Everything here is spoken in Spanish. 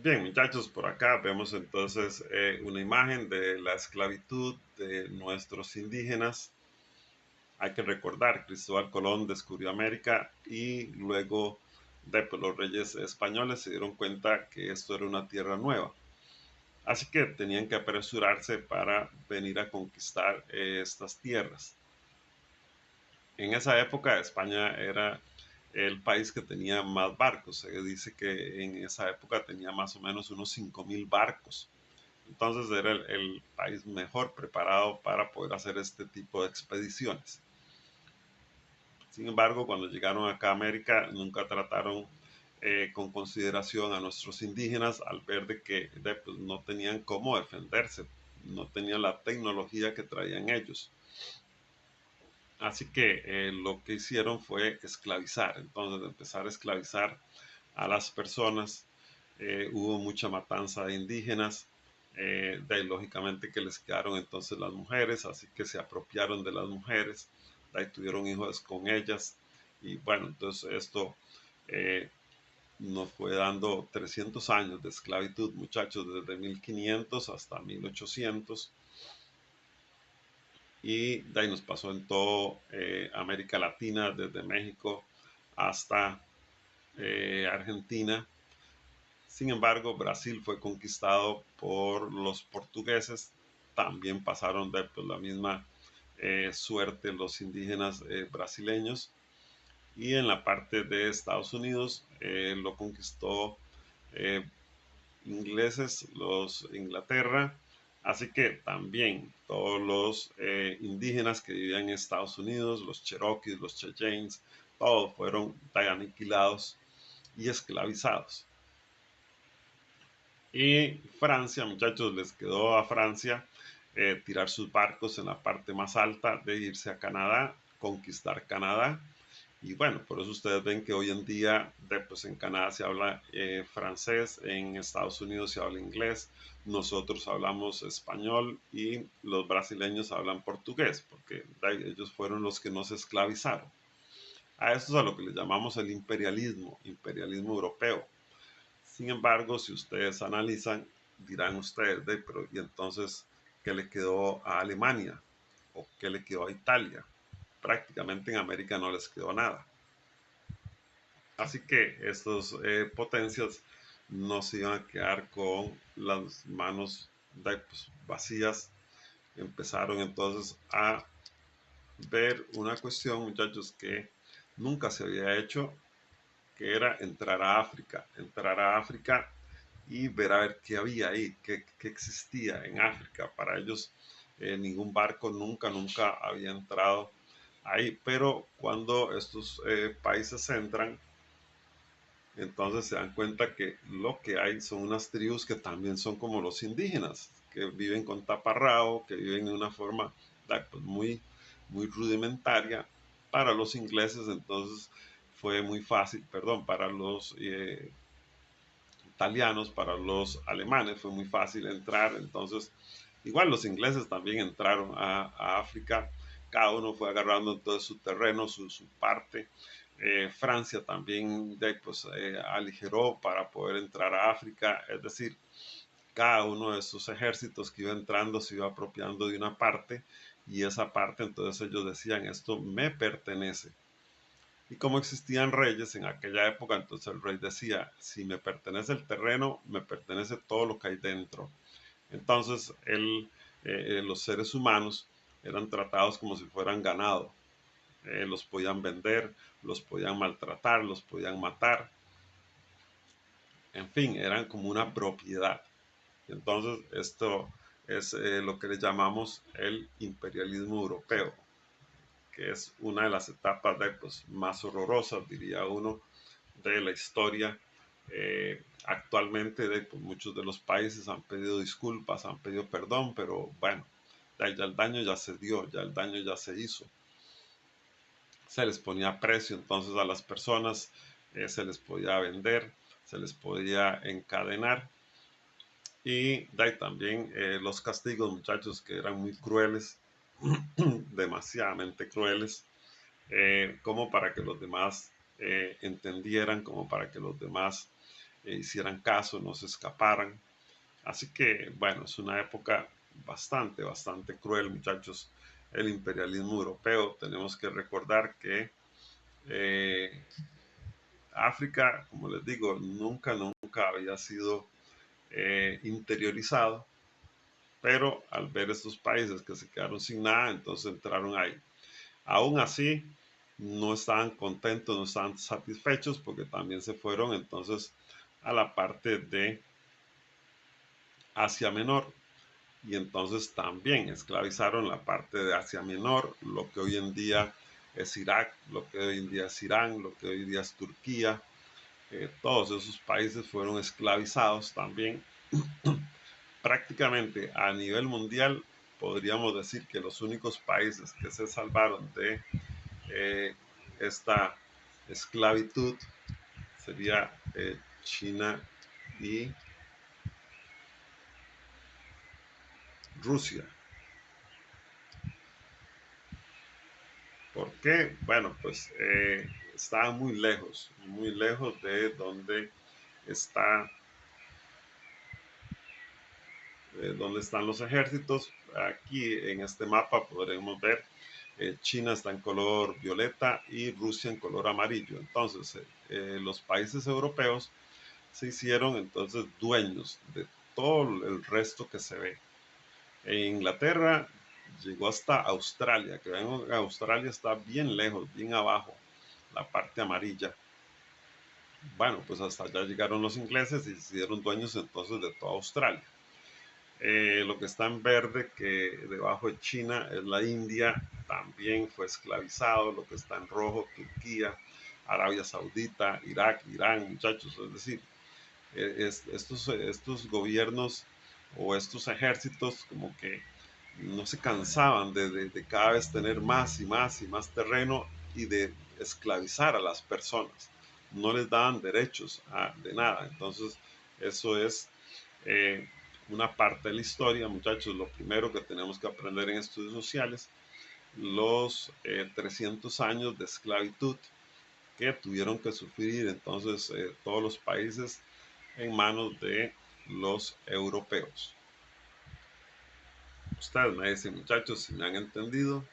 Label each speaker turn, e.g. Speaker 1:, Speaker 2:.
Speaker 1: Bien, muchachos, por acá vemos entonces una imagen de la esclavitud de nuestros indígenas. Hay que recordar, Cristóbal Colón descubrió América y luego pues, los reyes españoles se dieron cuenta que esto era una tierra nueva. Así que tenían que apresurarse para venir a conquistar estas tierras. En esa época España era el país que tenía más barcos. Se dice que en esa época tenía más o menos unos 5.000 barcos. Entonces era el país mejor preparado para poder hacer este tipo de expediciones. Sin embargo, cuando llegaron acá a América, nunca trataron con consideración a nuestros indígenas al ver de que pues, no tenían cómo defenderse, no tenían la tecnología que traían ellos. Así que lo que hicieron fue esclavizar, entonces empezar a esclavizar a las personas. Hubo mucha matanza de indígenas, de ahí, lógicamente que les quedaron entonces las mujeres, así que se apropiaron de las mujeres, de ahí tuvieron hijos con ellas, y bueno, entonces esto eh, nos fue dando 300 años de esclavitud, muchachos, desde 1500 hasta 1800, y de ahí nos pasó en todo América Latina, desde México hasta Argentina. Sin embargo, Brasil fue conquistado por los portugueses. También pasaron de pues, la misma suerte los indígenas brasileños. Y en la parte de Estados Unidos lo conquistó eh, ingleses, los Inglaterra. Así que también todos los indígenas que vivían en Estados Unidos, los Cherokees, los Cheyennes, todos fueron aniquilados y esclavizados. Y Francia, muchachos, les quedó a Francia tirar sus barcos en la parte más alta de irse a Canadá, conquistar Canadá. Y bueno, por eso ustedes ven que hoy en día pues en Canadá se habla francés, en Estados Unidos se habla inglés, nosotros hablamos español y los brasileños hablan portugués, porque ellos fueron los que nos esclavizaron. A eso es a lo que le llamamos el imperialismo, imperialismo europeo. Sin embargo, si ustedes analizan, dirán ustedes, pero ¿y entonces qué le quedó a Alemania? ¿O qué le quedó a Italia? Prácticamente en América no les quedó nada. Así que estas potencias no se iban a quedar con las manos pues, vacías. Empezaron entonces a ver una cuestión, muchachos, que nunca se había hecho, que era entrar a África y ver a ver qué había ahí, qué existía en África. Para ellos ningún barco nunca había entrado ahí, pero cuando estos países entran, entonces se dan cuenta que lo que hay son unas tribus que también son como los indígenas, que viven con taparrao, que viven de una forma pues, muy rudimentaria. Para los ingleses entonces fue muy fácil, perdón, para los italianos, para los alemanes fue muy fácil entrar. Entonces igual los ingleses también entraron a África, cada uno fue agarrando entonces su terreno, su parte. Francia también pues, aligeró para poder entrar a África, es decir, cada uno de esos ejércitos que iba entrando se iba apropiando de una parte y esa parte entonces ellos decían esto me pertenece. Y como existían reyes en aquella época, entonces el rey decía, si me pertenece el terreno, me pertenece todo lo que hay dentro. Entonces los seres humanos eran tratados como si fueran ganado. Los podían vender, los podían maltratar, los podían matar. En fin, eran como una propiedad. Entonces esto es lo que le llamamos el imperialismo europeo, que es una de las etapas pues, más horrorosas, diría uno, de la historia. Actualmente pues, muchos de los países han pedido disculpas, han pedido perdón, pero bueno, ya el daño ya se dio, ya el daño ya se hizo. Se les ponía precio entonces a las personas, se les podía vender, se les podía encadenar y de ahí también los castigos, muchachos, que eran muy crueles, demasiadamente crueles, como para que los demás entendieran, como para que los demás hicieran caso, no se escaparan. Así que, bueno, es una época bastante cruel, muchachos. El imperialismo europeo, tenemos que recordar que eh, África, como les digo, nunca había sido interiorizado, pero al ver estos países que se quedaron sin nada, entonces entraron ahí. Aún así, no estaban contentos, no estaban satisfechos porque también se fueron entonces a la parte de Asia Menor y entonces también esclavizaron la parte de Asia Menor, lo que hoy en día es Irak, lo que hoy en día es Irán, lo que hoy en día es Turquía. Todos esos países fueron esclavizados también. Prácticamente a nivel mundial podríamos decir que los únicos países que se salvaron de eh, esta esclavitud sería China y Rusia. ¿Por qué? Bueno, pues estaban muy lejos de está, donde están los ejércitos. Aquí en este mapa podremos ver China está en color violeta y Rusia en color amarillo. Entonces, los países europeos se hicieron entonces dueños de todo el resto que se ve. En Inglaterra llegó hasta Australia, que ven, Australia está bien lejos, bien abajo, la parte amarilla. Bueno, pues hasta allá llegaron los ingleses y se hicieron dueños entonces de toda Australia. Lo que está en verde, que debajo de China, es la India, también fue esclavizado. Lo que está en rojo, Turquía, Arabia Saudita, Irak, Irán, muchachos. Es decir, estos gobiernos o estos ejércitos como que no se cansaban de cada vez tener más y más y más terreno y de esclavizar a las personas. No les daban derechos de nada. Entonces, eso es eh, una parte de la historia, muchachos. Lo primero que tenemos que aprender en estudios sociales, los 300 años de esclavitud que tuvieron que sufrir entonces todos los países en manos de los europeos. Ustedes me dicen, muchachos, si me han entendido.